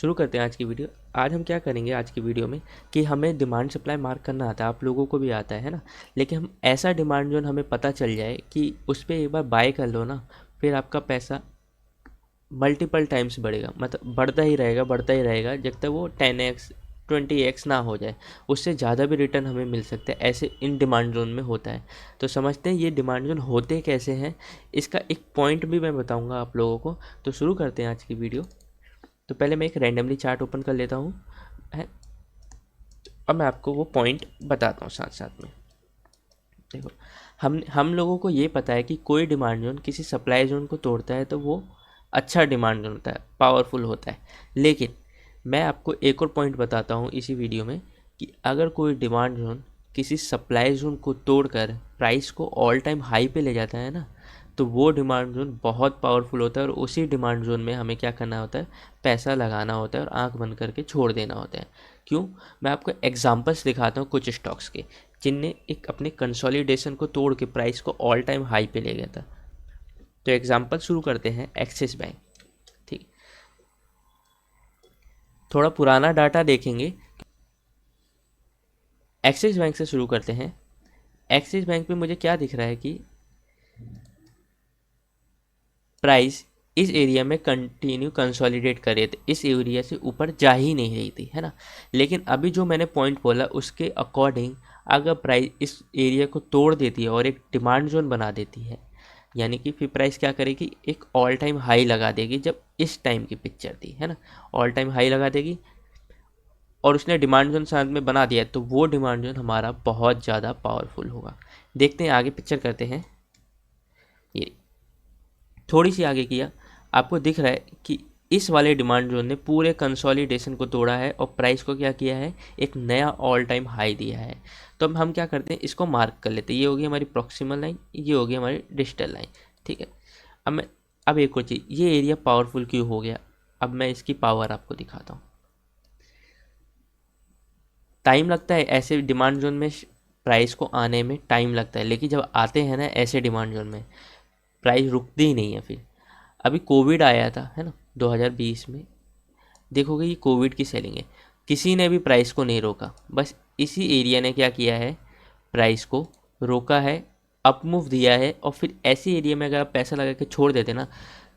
शुरू करते हैं आज की वीडियो। आज हम क्या करेंगे आज की वीडियो में कि हमें डिमांड सप्लाई मार्क करना आता है, आप लोगों को भी आता है ना। लेकिन हम ऐसा डिमांड जोन हमें पता चल जाए कि उस पर एक बार बाय कर लो ना, फिर आपका पैसा मल्टीपल टाइम्स बढ़ेगा, मतलब बढ़ता ही रहेगा जब तक वो 10x 20x ना हो जाए। उससे ज़्यादा भी रिटर्न हमें मिल सकता है, ऐसे इन डिमांड जोन में होता है। तो समझते हैं ये डिमांड जोन होते कैसे हैं, इसका एक पॉइंट भी मैं बताऊंगा आप लोगों को। तो शुरू करते हैं आज की वीडियो। तो पहले मैं एक रैंडमली चार्ट ओपन कर लेता हूँ है। अब मैं आपको वो पॉइंट बताता हूँ साथ साथ में। देखो, हम लोगों को ये पता है कि कोई डिमांड जोन किसी सप्लाई जोन को तोड़ता है तो वो अच्छा डिमांड जोन होता है, पावरफुल होता है। लेकिन मैं आपको एक और पॉइंट बताता हूँ इसी वीडियो में कि अगर कोई डिमांड जोन किसी सप्लाई जोन को तोड़कर प्राइस को ऑल टाइम हाई पे ले जाता है ना, तो वो डिमांड जोन बहुत पावरफुल होता है। और उसी डिमांड जोन में हमें क्या करना होता है, पैसा लगाना होता है और आंख बंद करके छोड़ देना होता है। क्यों? मैं आपको एग्जांपल्स दिखाता हूँ कुछ स्टॉक्स के, जिनने एक अपने कंसोलिडेशन को तोड़ के प्राइस को ऑल टाइम हाई पे ले गया था। तो एग्जांपल शुरू करते हैं एक्सिस बैंक। ठीक, थोड़ा पुराना डाटा देखेंगे। एक्सिस बैंक से शुरू करते हैं। एक्सिस बैंक में मुझे क्या दिख रहा है कि प्राइस इस एरिया में कंटिन्यू कंसोलिडेट कर रहे थे, इस एरिया से ऊपर जा ही नहीं रही थी, है ना। लेकिन अभी जो मैंने पॉइंट बोला उसके अकॉर्डिंग अगर प्राइस इस एरिया को तोड़ देती है और एक डिमांड जोन बना देती है, यानी कि फिर प्राइस क्या करेगी, एक ऑल टाइम हाई लगा देगी। जब इस टाइम की पिक्चर थी, है ना, ऑल टाइम हाई लगा देगी और उसने डिमांड जोन साथ में बना दिया, तो वो डिमांड जोन हमारा बहुत ज़्यादा पावरफुल होगा। देखते हैं आगे पिक्चर करते हैं। ये थोड़ी सी आगे किया, आपको दिख रहा है कि इस वाले डिमांड जोन ने पूरे कंसोलिडेशन को तोड़ा है और प्राइस को क्या किया है, एक नया ऑल टाइम हाई दिया है। तो अब हम क्या करते हैं, इसको मार्क कर लेते हैं। ये होगी हमारी प्रॉक्सिमल लाइन, ये होगी हमारी डिजिटल लाइन। ठीक है। अब एक और चीज़, ये एरिया पावरफुल क्यों हो गया, अब मैं इसकी पावर आपको दिखाता हूँ। टाइम लगता है ऐसे डिमांड जोन में, प्राइस को आने में टाइम लगता है, लेकिन जब आते हैं ना ऐसे डिमांड जोन में, प्राइस रुकती ही नहीं है। फिर अभी कोविड आया था, है ना, 2020 में। देखोगे ये कोविड की सेलिंग है, किसी ने भी प्राइस को नहीं रोका, बस इसी एरिया ने क्या किया है, प्राइस को रोका है, अप मूव दिया है। और फिर ऐसी एरिया में अगर आप पैसा लगा के छोड़ देते ना,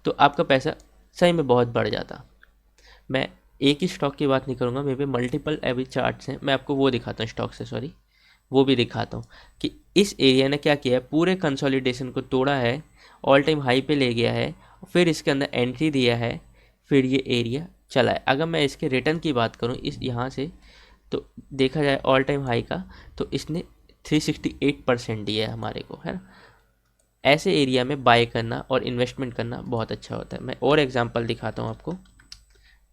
तो आपका पैसा सही में बहुत बढ़ जाता। मैं एक ही स्टॉक की बात नहीं करूँगा, मेरे पे मल्टीपल एवरेज चार्ट्स हैं, मैं आपको वो दिखाता हूँ, स्टॉक से सॉरी, वो भी दिखाता हूँ कि इस एरिया ने क्या किया है, पूरे कंसोलिडेशन को तोड़ा है, ऑल टाइम हाई पे ले गया है, फिर इसके अंदर एंट्री दिया है, फिर ये एरिया चला है। अगर मैं इसके रिटर्न की बात करूँ इस यहाँ से, तो देखा जाए ऑल टाइम हाई का, तो इसने 368% दिया है हमारे को, है ना। ऐसे एरिया में बाय करना और इन्वेस्टमेंट करना बहुत अच्छा होता है। मैं और एग्जांपल दिखाता हूँ आपको।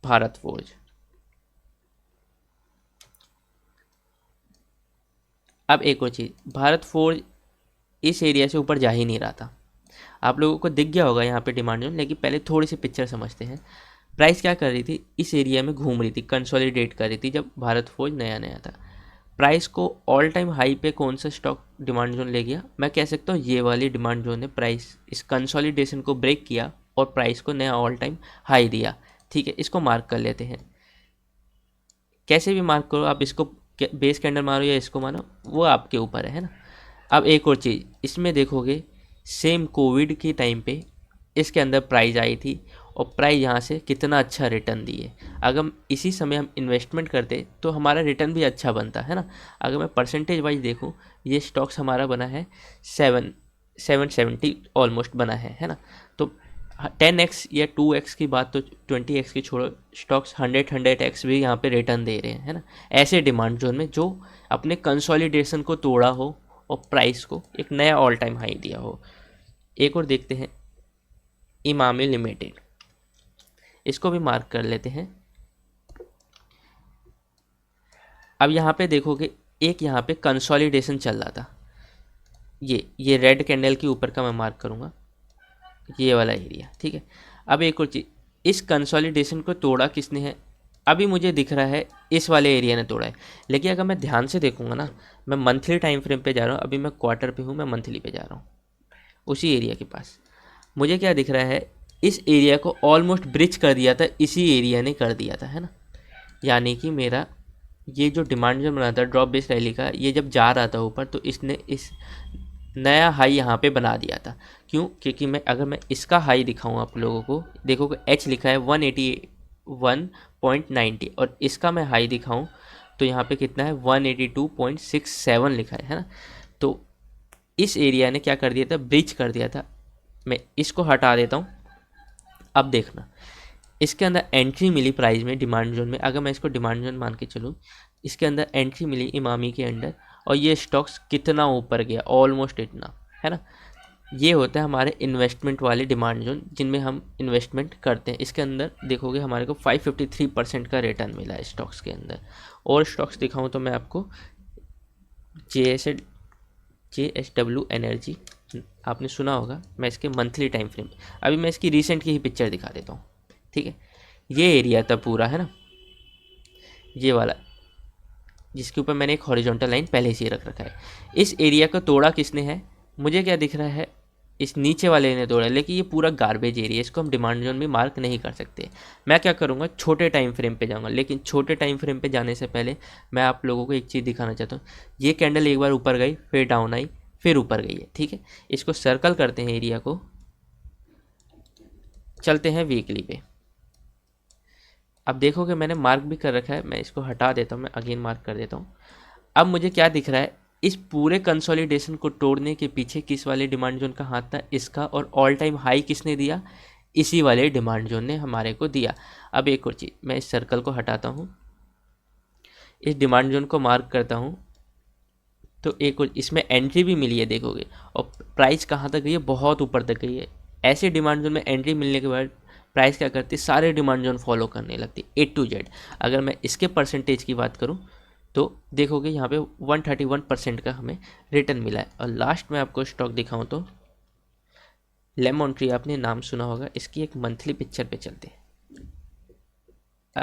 भारत फोर्ज, अब एक और चीज़, भारत फोर्ज इस एरिया से ऊपर जा ही नहीं रहा था। आप लोगों को दिख गया होगा यहाँ पे डिमांड जोन, लेकिन पहले थोड़ी सी पिक्चर समझते हैं। प्राइस क्या कर रही थी, इस एरिया में घूम रही थी, कंसोलिडेट कर रही थी जब भारत फोर्ज नया नया था। प्राइस को ऑल टाइम हाई पे कौन सा स्टॉक डिमांड जोन ले गया, मैं कह सकता हूँ ये वाली डिमांड जोन ने प्राइस इस कंसोलिडेशन को ब्रेक किया और प्राइस को नया ऑल टाइम हाई दिया। ठीक है, इसको मार्क कर लेते हैं। कैसे भी मार्क करो आप इसको, बेस कैंडल मारो या इसको मानो, वो आपके ऊपर है ना। अब एक और चीज़ इसमें देखोगे, सेम कोविड के टाइम पे इसके अंदर प्राइस आई थी और प्राइस यहाँ से कितना अच्छा रिटर्न दिए। अगर इसी समय हम इन्वेस्टमेंट करते तो हमारा रिटर्न भी अच्छा बनता, है ना। अगर मैं परसेंटेज वाइज देखूँ, ये स्टॉक्स हमारा बना है 770 ऑलमोस्ट बना है ना। तो 10x या 2x की बात तो 20x की छोड़ो, स्टॉक्स 100x भी यहाँ पे रिटर्न दे रहे हैं, है ना। ऐसे डिमांड जोन में जो अपने कंसोलिडेशन को तोड़ा हो और प्राइस को एक नया ऑल टाइम हाई दिया हो। एक और देखते हैं, इमामी लिमिटेड, इसको भी मार्क कर लेते हैं। अब यहाँ पे देखोगे, एक यहाँ पे कंसोलिडेशन चल रहा था, ये रेड कैंडल के ऊपर का मैं मार्क करूँगा, ये वाला एरिया। ठीक है। अब एक और चीज़, इस कंसोलिडेशन को तोड़ा किसने है, अभी मुझे दिख रहा है इस वाले एरिया ने तोड़ा है। लेकिन अगर मैं ध्यान से देखूंगा ना, मैं मंथली टाइम फ्रेम पे जा रहा हूँ, अभी मैं क्वार्टर पे हूँ, मैं मंथली पे जा रहा हूँ, उसी एरिया के पास मुझे क्या दिख रहा है, इस एरिया को ऑलमोस्ट ब्रिज कर दिया था, इसी एरिया ने कर दिया था, है ना। यानी कि मेरा ये जो डिमांड जोन बना था ड्रॉप बेस रैली का, ये जब जा रहा था ऊपर तो इसने इस नया हाई यहाँ पे बना दिया था। क्यों? क्योंकि अगर मैं इसका हाई दिखाऊँ आप लोगों को, देखो एच लिखा है 181.90 और इसका मैं हाई दिखाऊँ तो यहाँ पे कितना है 182.67 लिखा है ना। तो इस एरिया ने क्या कर दिया था, ब्रिज कर दिया था। मैं इसको हटा देता हूँ। अब देखना इसके अंदर एंट्री मिली प्राइस में डिमांड जोन में, अगर मैं इसको डिमांड जोन मान के चलूँ, इसके अंदर एंट्री मिली इमामी के अंडर और ये स्टॉक्स कितना ऊपर गया, ऑलमोस्ट इतना, है ना। ये होता है हमारे इन्वेस्टमेंट वाले डिमांड जोन जिनमें हम इन्वेस्टमेंट करते हैं। इसके अंदर देखोगे हमारे को 553% का रिटर्न मिला है स्टॉक्स के अंदर। और स्टॉक्स दिखाऊँ तो मैं आपको JSW एनर्जी आपने सुना होगा, मैं इसके मंथली टाइम फ्रेम, अभी मैं इसकी रिसेंट की ही पिक्चर दिखा देता हूँ, ठीक है। ये एरिया था पूरा, है ना, ये वाला जिसके ऊपर मैंने एक हॉरिजॉन्टल लाइन पहले से ही रख रखा है। इस एरिया को तोड़ा किसने है, मुझे क्या दिख रहा है, इस नीचे वाले ने तोड़ा, लेकिन ये पूरा गार्बेज एरिया, इसको हम डिमांड जोन में मार्क नहीं कर सकते। मैं क्या करूँगा, छोटे टाइम फ्रेम पे जाऊँगा, लेकिन छोटे टाइम फ्रेम पे जाने से पहले मैं आप लोगों को एक चीज़ दिखाना चाहता हूँ। ये कैंडल एक बार ऊपर गई, फिर डाउन आई, फिर ऊपर गई है, ठीक है। इसको सर्कल करते हैं एरिया को, चलते हैं वीकली पे। अब देखोगे मैंने मार्क भी कर रखा है, मैं इसको हटा देता हूँ, मैं अगेन मार्क कर देता हूँ। अब मुझे क्या दिख रहा है, इस पूरे कंसोलिडेशन को तोड़ने के पीछे किस वाले डिमांड जोन का हाथ था, इसका। और ऑल टाइम हाई किसने दिया, इसी वाले डिमांड जोन ने हमारे को दिया। अब एक और चीज़, मैं इस सर्कल को हटाता हूँ, इस डिमांड जोन को मार्क करता हूँ, तो एक और इसमें एंट्री भी मिली है देखोगे। और प्राइस कहाँ तक गई है, बहुत ऊपर तक गई है। ऐसे डिमांड जोन में एंट्री मिलने के बाद प्राइस क्या करती है, सारे डिमांड जोन फॉलो करने लगती है A to Z। अगर मैं इसके परसेंटेज की बात करूँ तो देखोगे यहाँ पे 131% का हमें रिटर्न मिला है। और लास्ट में आपको स्टॉक दिखाऊं तो लेमन ट्री, आपने नाम सुना होगा, इसकी एक मंथली पिक्चर पे चलते हैं।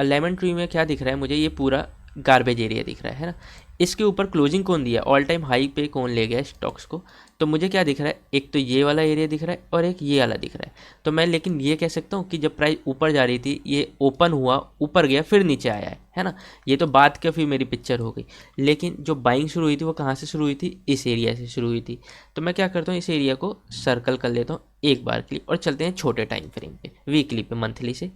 लेमन ट्री में क्या दिख रहा है मुझे, ये पूरा गार्बेज एरिया दिख रहा है ना। इसके ऊपर क्लोजिंग कौन दिया, ऑल टाइम हाई पे कौन ले गया स्टॉक्स को। तो मुझे क्या दिख रहा है, एक तो ये वाला एरिया दिख रहा है और एक ये वाला दिख रहा है। तो मैं लेकिन ये कह सकता हूँ कि जब प्राइस ऊपर जा रही थी, ये ओपन हुआ, ऊपर गया, फिर नीचे आया है ना। ये तो बात का फिर मेरी पिक्चर हो गई। लेकिन जो बाइंग शुरू हुई थी वो कहाँ से शुरू हुई थी, इस एरिया से शुरू हुई थी। तो मैं क्या करता हूँ, इस एरिया को सर्कल कर लेता हूँ एक बार के लिए और चलते हैं छोटे टाइम फ्रेम पे, वीकली पे, मंथली से।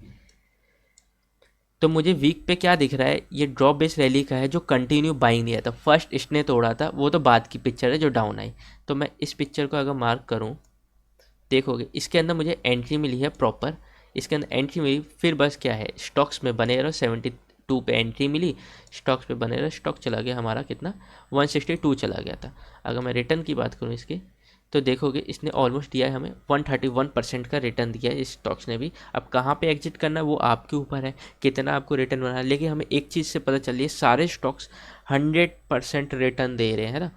तो मुझे वीक पे क्या दिख रहा है, ये ड्रॉप बेस रैली का है जो कंटिन्यू बाइंग दिया था। फर्स्ट इसने तोड़ा था, वो तो बाद की पिक्चर है जो डाउन आई। तो मैं इस पिक्चर को अगर मार्क करूं, देखोगे इसके अंदर मुझे एंट्री मिली है प्रॉपर, इसके अंदर एंट्री मिली, फिर बस क्या है, स्टॉक्स में बने रहो। 72 पे एंट्री मिली, स्टॉक्स पे बने रहो, स्टॉक चला गया हमारा कितना, 162 चला गया था। अगर मैं रिटर्न की बात करूँ इसके, तो देखोगे इसने ऑलमोस्ट दिया है हमें 131% का रिटर्न दिया है इस स्टॉक्स ने भी। अब कहाँ पे एग्जिट करना है वो आपके ऊपर है, कितना आपको रिटर्न बना है। लेकिन हमें एक चीज़ से पता चल रही है, सारे स्टॉक्स 100% रिटर्न दे रहे हैं, है ना,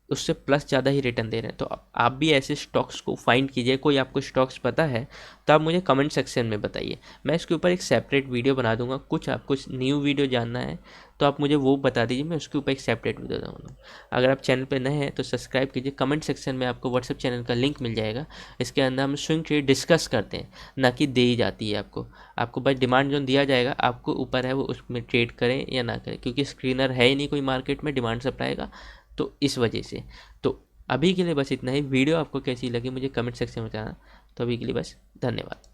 उससे प्लस ज़्यादा ही रिटर्न दे रहे हैं। तो आप भी ऐसे स्टॉक्स को फाइंड कीजिए। कोई आपको स्टॉक्स पता है तो आप मुझे कमेंट सेक्शन में बताइए, मैं इसके ऊपर एक सेपरेट वीडियो बना दूंगा। कुछ आपको न्यू वीडियो जानना है तो आप मुझे वो बता दीजिए, मैं उसके ऊपर एक सेपरेट वीडियो दूँगा। अगर आप चैनल पर नए हैं तो सब्सक्राइब कीजिए। कमेंट सेक्शन में आपको व्हाट्सएप चैनल का लिंक मिल जाएगा, इसके अंदर हम स्विंग ट्रेड डिस्कस करते हैं, ना कि दे ही जाती है आपको बस डिमांड जोन दिया जाएगा, आपको ऊपर है वो उसमें ट्रेड करें या ना करें, क्योंकि स्क्रीनर है ही नहीं कोई मार्केट में डिमांड सप्लाई का, तो इस वजह से। तो अभी के लिए बस इतना ही। वीडियो आपको कैसी लगी मुझे कमेंट सेक्शन में बताना। तो अभी के लिए बस धन्यवाद।